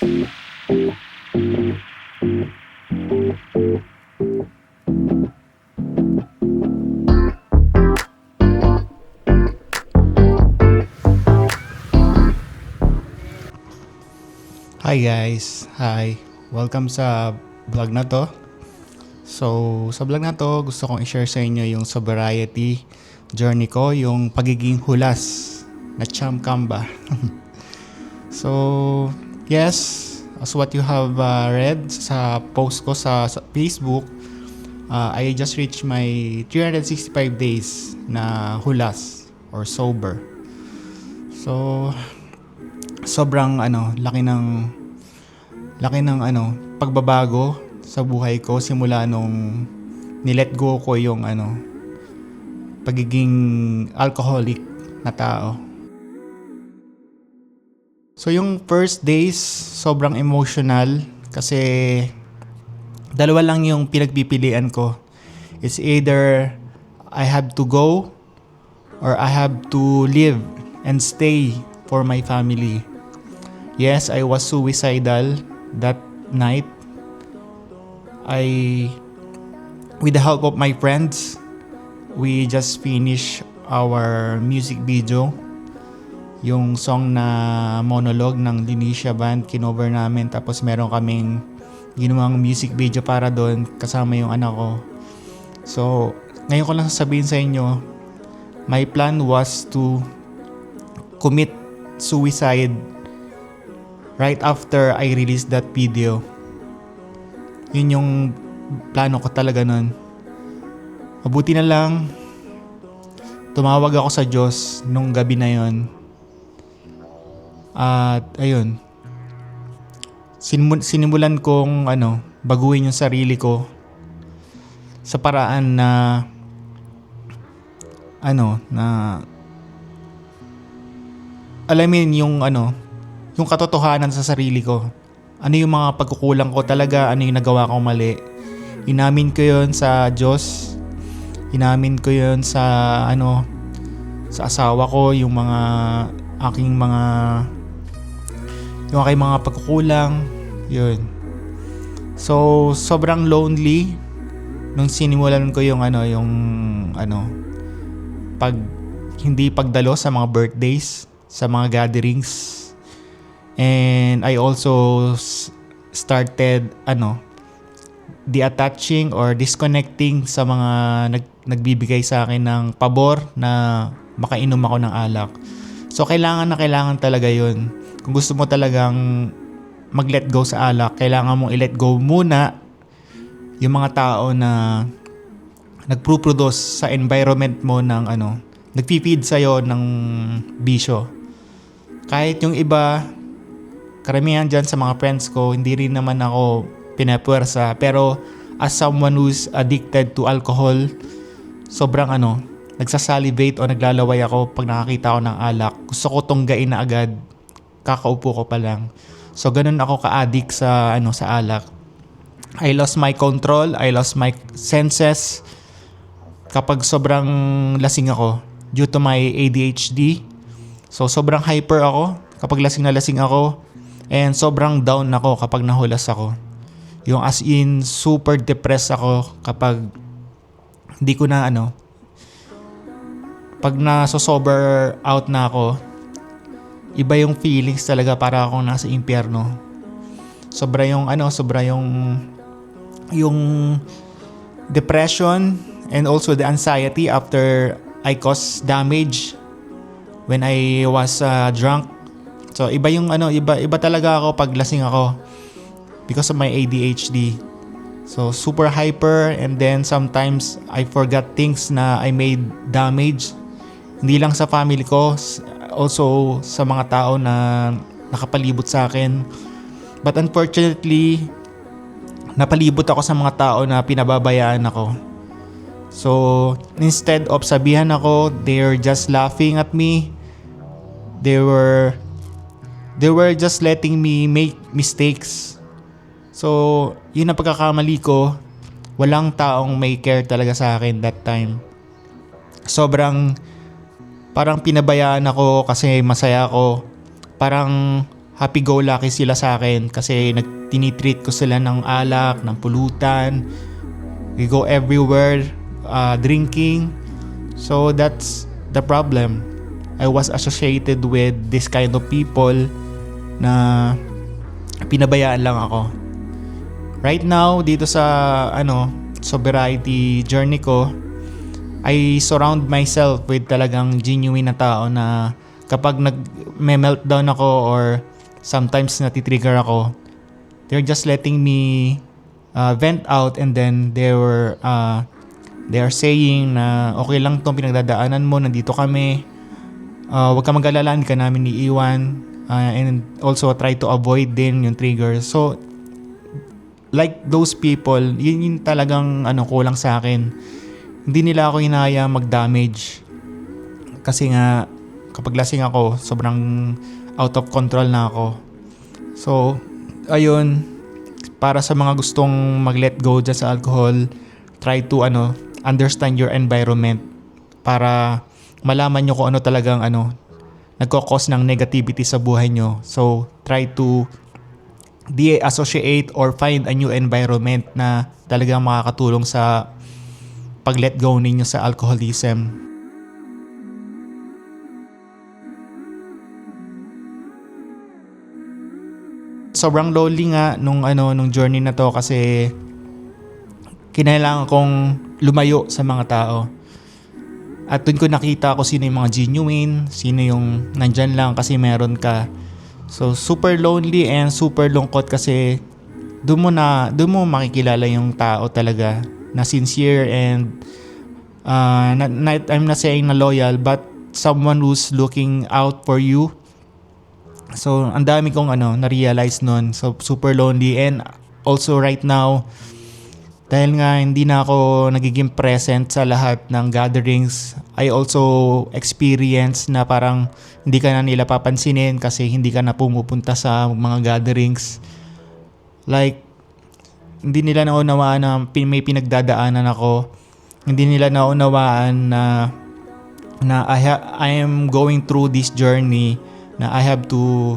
Hi guys! Hi! Welcome sa vlog na to. So, sa vlog na to, gusto kong i-share sa inyo yung sobriety journey ko, yung pagiging hulas na champ kamba. So, yes, as what you have read sa post ko sa Facebook, I just reached my 365 days na hulas or sober. So, sobrang laki ng pagbabago sa buhay ko simula nung nilet go ko yung pagiging alcoholic na tao. So yung first days sobrang emotional kasi dalawa lang yung pinagpipilian ko. It's either I have to go or I have to live and stay for my family. Yes, I was suicidal that night. With the help of my friends, we just finished our music video. Yung song na monologue ng Linisha Band, kinover namin. Tapos meron kaming ginawang music video para doon kasama yung anak ko. So, ngayon ko lang sasabihin sa inyo, my plan was to commit suicide right after I released that video. Yun yung plano ko talaga nun. Mabuti na lang, tumawag ako sa Diyos nung gabi na yon. At ayun, sinimulan kong baguhin yung sarili ko sa paraan na alamin yung katotohanan sa sarili ko. Ano yung mga pagkukulang ko talaga, ano yung nagawa kong mali. Inamin ko yun sa Diyos. Inamin ko yun sa asawa ko, yung aking mga pagkukulang. Yun. So, sobrang lonely nung sinimulan ko yung hindi pagdalo sa mga birthdays, sa mga gatherings. And I also started detaching or disconnecting sa mga nagbibigay sa akin ng pabor na makainom ako ng alak. So kailangan talaga yun. Kung gusto mo talagang mag-let go sa alak, kailangan mong i-let go muna yung mga tao na nagpo-produce sa environment mo ng nagfi-feed sa'yo ng bisyo. Kahit yung iba, karamihan dyan sa mga friends ko, hindi rin naman ako pinapuwersa. Pero as someone who's addicted to alcohol, sobrang nagsasalivate o naglalaway ako pag nakakita ko ng alak. Gusto ko tunggain na agad, kakaupo ko pa lang. So ganun ako ka-addict sa alak. I lost my control, I lost my senses kapag sobrang lasing ako due to my ADHD. So sobrang hyper ako kapag lasing na lasing ako. And sobrang down ako kapag nahulas ako. Yung as in, super depressed ako kapag hindi ko na pag naso-sober out na ako, iba yung feelings talaga, para akong nasa impyerno. Sobra yung depression and also the anxiety after I caused damage when I was drunk. So iba yung iba talaga ako pag lasing ako because of my ADHD. So super hyper, and then sometimes I forgot things na I made damage. Hindi lang sa family ko, also sa mga tao na nakapalibot sa akin. But unfortunately, napalibot ako sa mga tao na pinababayaan ako. So instead of sabihan ako, they're just laughing at me. They were just letting me make mistakes. So, yun ang pagkakamali ko. Walang taong may care talaga sa akin that time. Parang pinabayaan ako kasi masaya ako. Parang happy-go-lucky sila sa akin kasi tinitreat ko sila ng alak, ng pulutan. We go everywhere drinking. So that's the problem. I was associated with this kind of people na pinabayaan lang ako. Right now, dito sa sobriety journey ko, I surround myself with talagang genuine na tao na kapag nag-meltdown ako or sometimes natitrigger ako, they're just letting me vent out, and then they are saying na okay lang tong pinagdadaanan mo, nandito kami, huwag ka mag-alala, hindi ka namin iiwan, and also try to avoid din yung trigger. So like those people, yun yung talagang kulang sa akin. Hindi nila ako hinaya mag-damage kasi nga kapag lasing ako, sobrang out of control na ako. So ayun, para sa mga gustong mag-let go dyan sa alcohol, try to understand your environment para malaman nyo kung ano talagang nagko-cause ng negativity sa buhay nyo. So try to de-associate or find a new environment na talagang makakatulong sa pag-let go ninyo sa alcoholism. Sobrang lonely nga nung journey na to kasi kinailangan kong lumayo sa mga tao. At dun ko nakita ko sino yung mga genuine, sino yung nandyan lang kasi meron ka. So super lonely and super lungkot kasi doon mo makikilala yung tao talaga na sincere and I'm not saying na loyal, but someone who's looking out for you. So ang dami kong na-realize nun. So super lonely, and also right now dahil nga hindi na ako nagiging present sa lahat ng gatherings, I also experience na parang hindi ka na nila papansinin kasi hindi ka na pumupunta sa mga gatherings. Like, hindi nila naunawaan na may pinagdadaanan ako. Hindi nila naunawaan na I am going through this journey, na I have to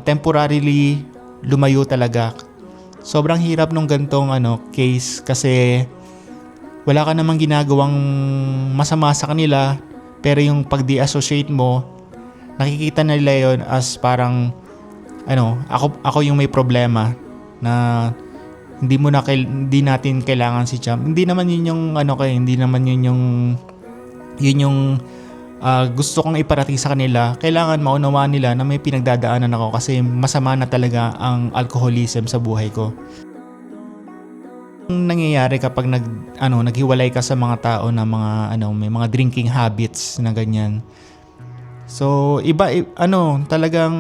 temporarily lumayo talaga. Sobrang hirap nung gantong case kasi wala ka namang ginagawang masama sa kanila, pero yung pag-de-associate mo, nakikita nila yon as parang ako yung may problema na hindi natin kailangan si Champ. Hindi naman yun yung hindi naman yun yung gusto kong iparating sa kanila. Kailangan maunawaan nila na may pinagdadaanan ako kasi masama na talaga ang alcoholism sa buhay ko. Ang nangyayari kapag naghiwalay ka sa mga tao na may mga drinking habits na ganyan. So iba talagang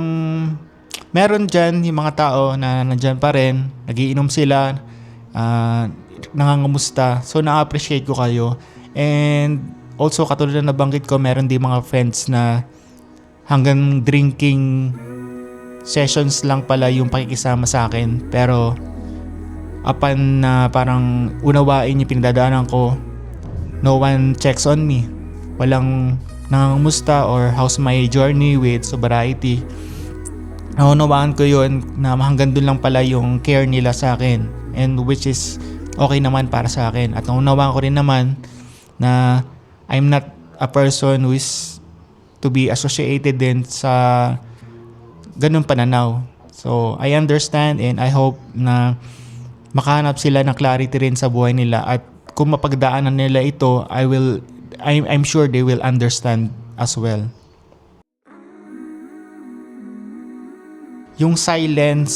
meron dyan yung mga tao na nandyan pa rin, nagiinom sila, nangangamusta. So na-appreciate ko kayo. And also, katulad na nabanggit ko, meron din mga friends na hanggang drinking sessions lang pala yung pakikisama sa akin. Pero upon na parang unawain yung pinagdadaanan ko, no one checks on me. Walang nangangamusta or how's my journey with sobriety. Naunawaan ko yun na hanggang dun lang pala yung care nila sa akin, and which is okay naman para sa akin. At naunawaan ko rin naman na I'm not a person who is to be associated din sa ganun pananaw. So I understand, and I hope na makahanap sila ng clarity rin sa buhay nila, at kung mapagdaanan nila ito, I'm sure they will understand as well. Yung silence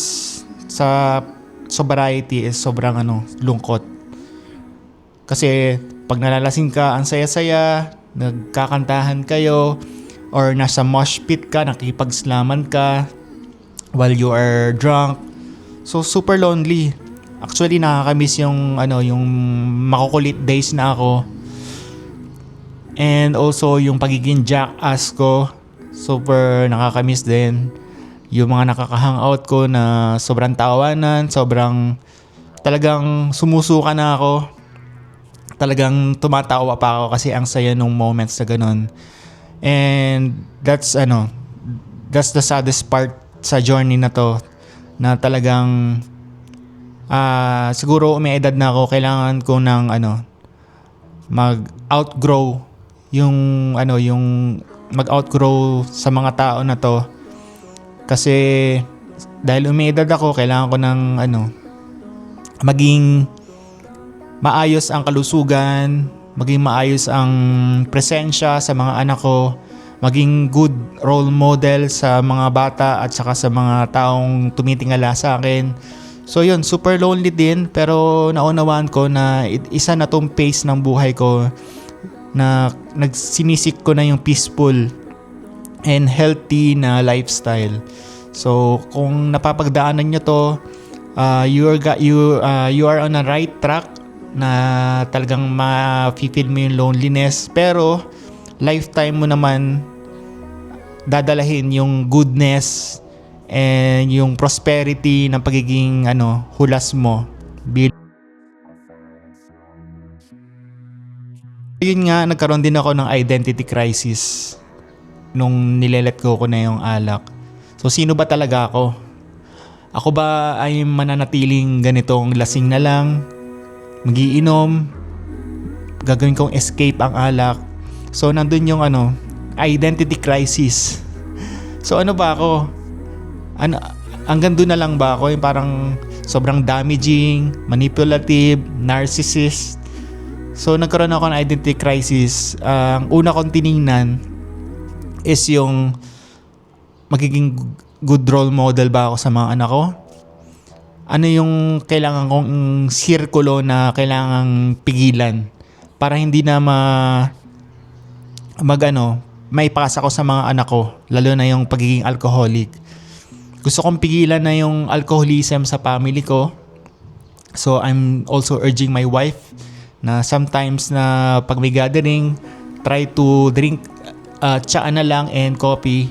sa sobriety is sobrang lungkot. Kasi pag nalalasing ka, ang saya-saya, nagkakantahan kayo, or nasa mosh pit ka, nakikipagslaman ka while you are drunk. So super lonely. Actually nakakamiss yung yung makukulit days na ako. And also yung pagiging jackass ko, super nakakamiss din. Yung mga nakaka-hangout ko na sobrang tawanan, sobrang talagang sumusuka na ako. Talagang tumatawa pa ako kasi ang saya nung moments na ganun. And that's that's the saddest part sa journey na to, na talagang siguro may edad na ako, kailangan ko ng mag-outgrow yung mag-outgrow sa mga tao na to. Kasi dahil umiidad ako, kailangan ko ng maging maayos ang kalusugan, maging maayos ang presensya sa mga anak ko, maging good role model sa mga bata at saka sa mga taong tumitingala sa akin. So yun, super lonely din, pero naunawaan ko na isa na tong pace ng buhay ko na nagsinisik ko na yung peaceful and healthy na lifestyle. So kung napapagdaanan nyo to, you are on a right track na talagang ma-feel mo yung loneliness, pero lifetime mo naman dadalahin yung goodness and yung prosperity ng pagiging hulas mo. Yun nga, nagkaroon din ako ng identity crisis nung nilelet go ko na yung alak. So sino ba talaga ako? Ako ba ay mananatiling ganitong lasing na lang, magiinom, gagawin kong escape ang alak? So nandun yung identity crisis. So ano ba ako? Hanggang doon na lang ba ako? Yung parang sobrang damaging, manipulative, narcissist. So nagkaroon ako ng identity crisis. Ang una kong tiningnan is yung magiging good role model ba ako sa mga anak ko? Ano yung kailangan kong sirkulo na kailangang pigilan para hindi na may pasa ko sa mga anak ko, lalo na yung pagiging alcoholic. Gusto kong pigilan na yung alcoholism sa family ko. So I'm also urging my wife na sometimes na pag may gathering, try to drink tsaa na lang and coffee.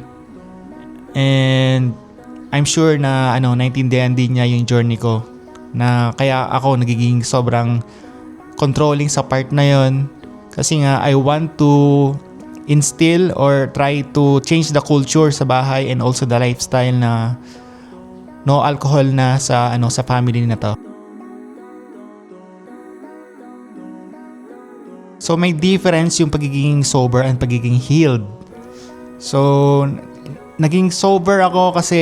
And I'm sure na naintindihan din niya yung journey ko, na kaya ako nagiging sobrang controlling sa part na yon. Kasi nga I want to instill or try to change the culture sa bahay and also the lifestyle na no alcohol na sa family na to. So may difference yung pagiging sober and pagiging healed. So naging sober ako kasi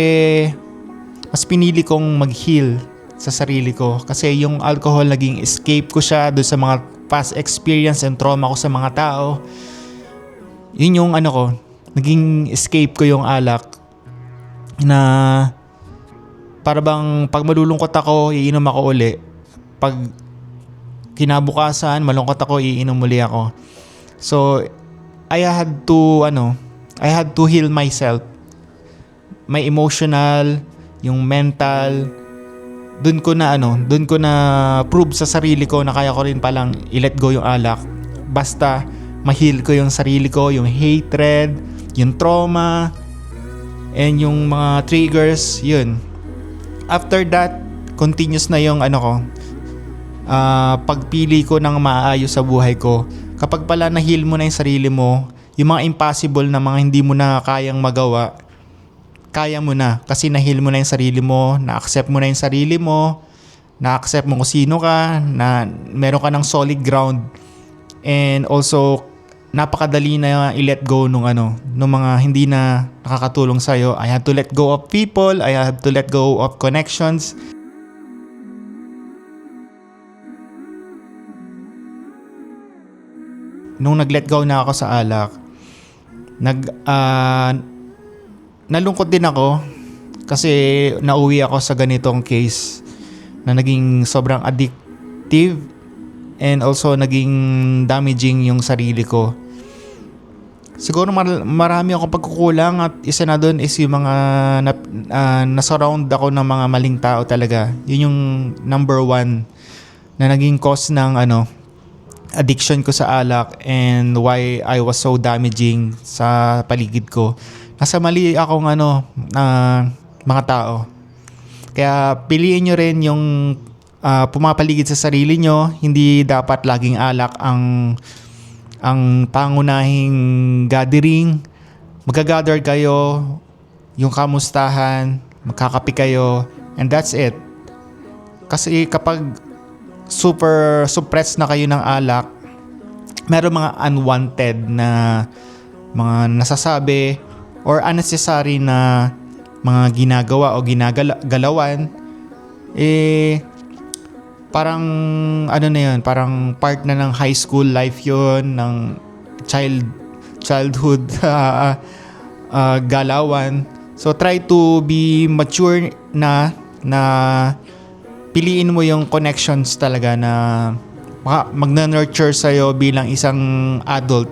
mas pinili kong mag-heal sa sarili ko, kasi yung alcohol naging escape ko siya doon sa mga past experience and trauma ko sa mga tao. Yun yung naging escape ko yung alak, na para bang pag malulungkot ako, iinom ako uli. Pag kinabukasan, malungkot ako, iinom uli ako. So, I had to heal myself. My emotional, yung mental, dun ko na prove sa sarili ko na kaya ko rin palang i-let go yung alak. Basta ma-heal ko yung sarili ko, yung hatred, yung trauma, and yung mga triggers, yun. After that, continuous na yung pagpili ko ng maayos sa buhay ko. Kapag pala na-heal mo na yung sarili mo, yung mga impossible na mga hindi mo na kayang magawa, kaya mo na. Kasi na-heal mo na yung sarili mo, na-accept mo na yung sarili mo, na-accept mo kung sino ka, na meron ka ng solid ground. And also, napakadali na i-let go nung mga hindi na nakakatulong sa'yo. I had to let go of people, I had to let go of connections. Nung nag-let go na ako sa alak, nalungkot din ako kasi nauwi ako sa ganitong case na naging sobrang addictive and also naging damaging yung sarili ko. Siguro marami akong pagkukulang, at isa na doon is yung mga nasurround ako ng mga maling tao talaga. Yun yung number one na naging cause ng addiction ko sa alak and why I was so damaging sa paligid ko. Nasa mali akong mga tao. Kaya piliin nyo rin yung pumapaligid sa sarili nyo. Hindi dapat laging alak ang pangunahing gathering. Magka-gather kayo yung kamustahan, magkakape kayo, and that's it. Kasi kapag super suppressed na kayo ng alak, meron mga unwanted na mga nasasabi or unnecessary na mga ginagawa o ginagalawan, parang ano na yun, parang part na ng high school life yun, ng childhood galawan. So try to be mature na piliin mo yung connections talaga na magna-nurture sa'yo bilang isang adult.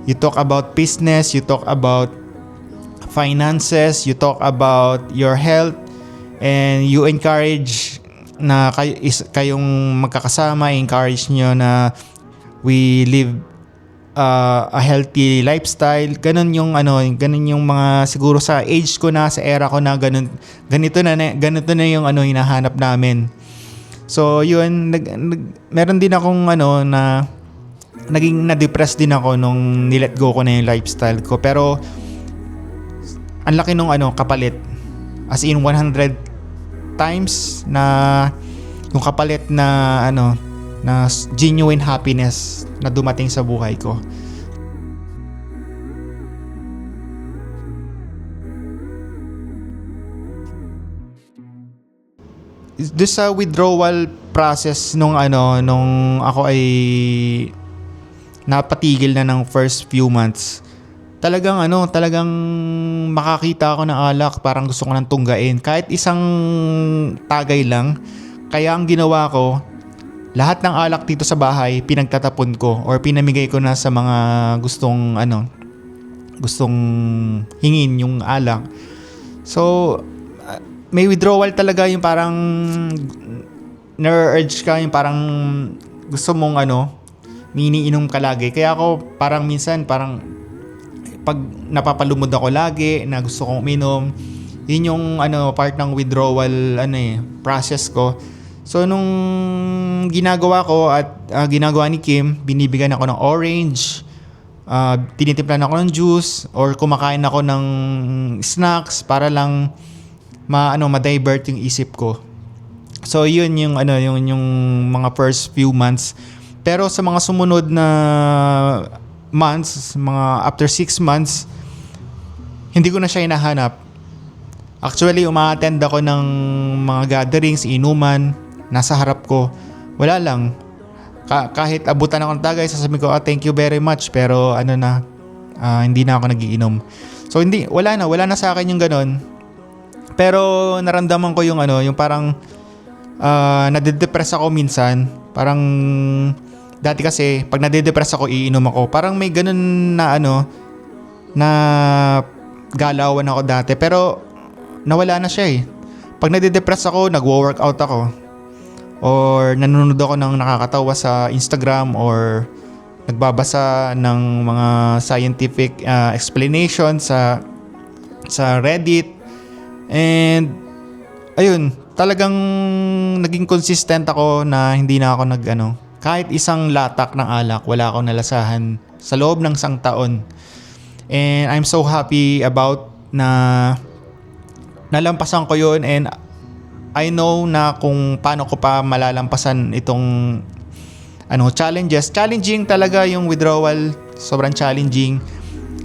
You talk about business, you talk about finances, you talk about your health, and you encourage na kayong magkakasama, encourage nyo na we live a healthy lifestyle. Ganun yung mga siguro sa age ko na, sa era ko na, ganito na yung hinahanap namin. So yun, meron din akong na naging na-depress din ako nung nilet go ko na yung lifestyle ko. Pero ang laki nung kapalit. As in 100 times na yung kapalit na na genuine happiness na dumating sa buhay ko. Doon sa withdrawal process nung ako ay napatigil na ng first few months, talagang makakita ako ng alak, parang gusto ko nang tunggain kahit isang tagay lang. Kaya ang ginawa ko, lahat ng alak dito sa bahay pinagtatapon ko or pinamigay ko na sa mga gustong hingin yung alak. So may withdrawal talaga, yung parang na-urge ka, yung parang gusto mong iniinom ka lagi. Kaya ako parang minsan pag napapalumod ako lagi na gusto kong uminom, yun yung part ng withdrawal process ko. So nung ginagawa ko at ginagawa ni Kim, binibigyan ako ng orange, tinitimplan ako ng juice, or kumakain ako ng snacks para lang ma-divert yung isip ko. So yun yung yung mga first few months. Pero sa mga sumunod na months, mga after 6 months, hindi ko na siya hinahanap. Actually, uma-attend ako ng mga gatherings, inuman, nasa harap ko. Wala lang. Kahit abutan ako ng tagay, sasabihin ko, thank you very much, pero hindi na ako nagiinom. So wala na sa akin yung ganon. Pero naramdaman ko yung yung parang nade-depress ako minsan. Parang dati kasi pag nade-depress ako, iinom ako. Parang may ganun na na galawan ako dati, pero nawala na siya eh. Pag nade-depress ako, nagwo-workout ako. Or nanonood ako ng nakakatawa sa Instagram, or nagbabasa ng mga scientific explanation sa Reddit. And ayun, talagang naging consistent ako na hindi na ako kahit isang latak ng alak, wala akong nalasahan sa loob ng 1 taon. And I'm so happy about na nalampasan ko yun, and I know na kung paano ko pa malalampasan itong challenges. Challenging talaga yung withdrawal, sobrang challenging.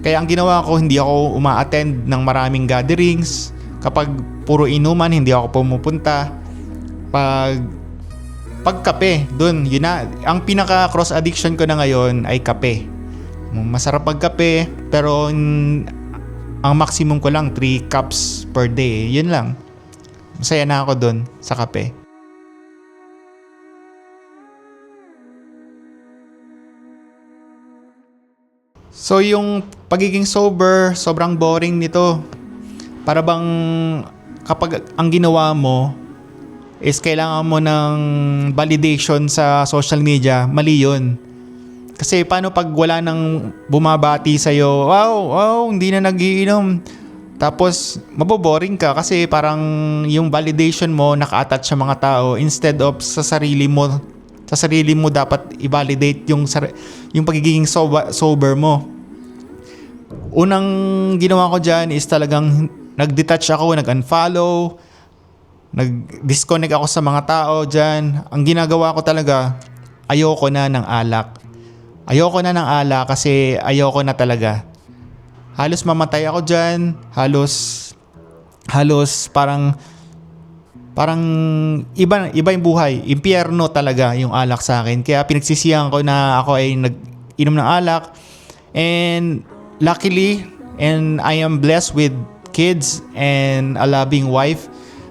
Kaya ang ginawa ko, hindi ako uma-attend ng maraming gatherings. Kapag puro inuman, hindi ako pumupunta. Pag kape, dun, yun na. Ang pinaka cross addiction ko na ngayon ay kape. Masarap pagkape, pero ang maximum ko lang 3 cups per day. Yun lang. Masaya na ako dun sa kape. So yung pagiging sober, sobrang boring nito. Para bang kapag ang ginawa mo is kailangan mo ng validation sa social media, mali yun. Kasi paano pag wala nang bumabati sa'yo, wow, hindi na nagiinom. Tapos maboboring ka kasi parang yung validation mo naka-attach sa mga tao instead of sa sarili mo. Sa sarili mo dapat i-validate yung pagiging sober mo. Unang ginawa ko dyan is talagang nag-detach ako, nag-unfollow, nag-disconnect ako sa mga tao dyan. Ang ginagawa ko talaga, ayoko na ng alak. Ayoko na ng alak kasi ayoko na talaga. Halos mamatay ako dyan. Halos parang iba yung buhay. Impyerno talaga yung alak sa akin. Kaya pinagsisihan ko na ako ay nag-inom ng alak. And luckily, and I am blessed with kids and a loving wife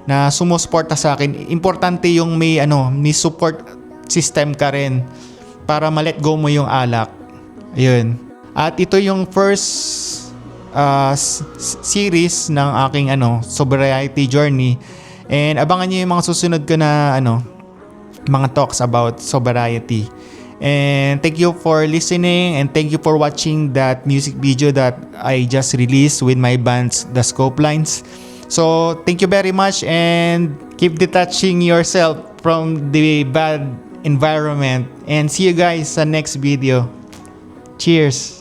na sumusuporta sa akin. Importante yung may support system ka rin para ma-let go mo yung alak. Ayun. At ito yung first series ng aking sobriety journey. And abangan niyo yung mga susunod ko na mga talks about sobriety. And thank you for listening and thank you for watching that music video that I just released with my bands The Scopelines. So thank you very much and keep detaching yourself from the bad environment and see you guys sa next video. Cheers!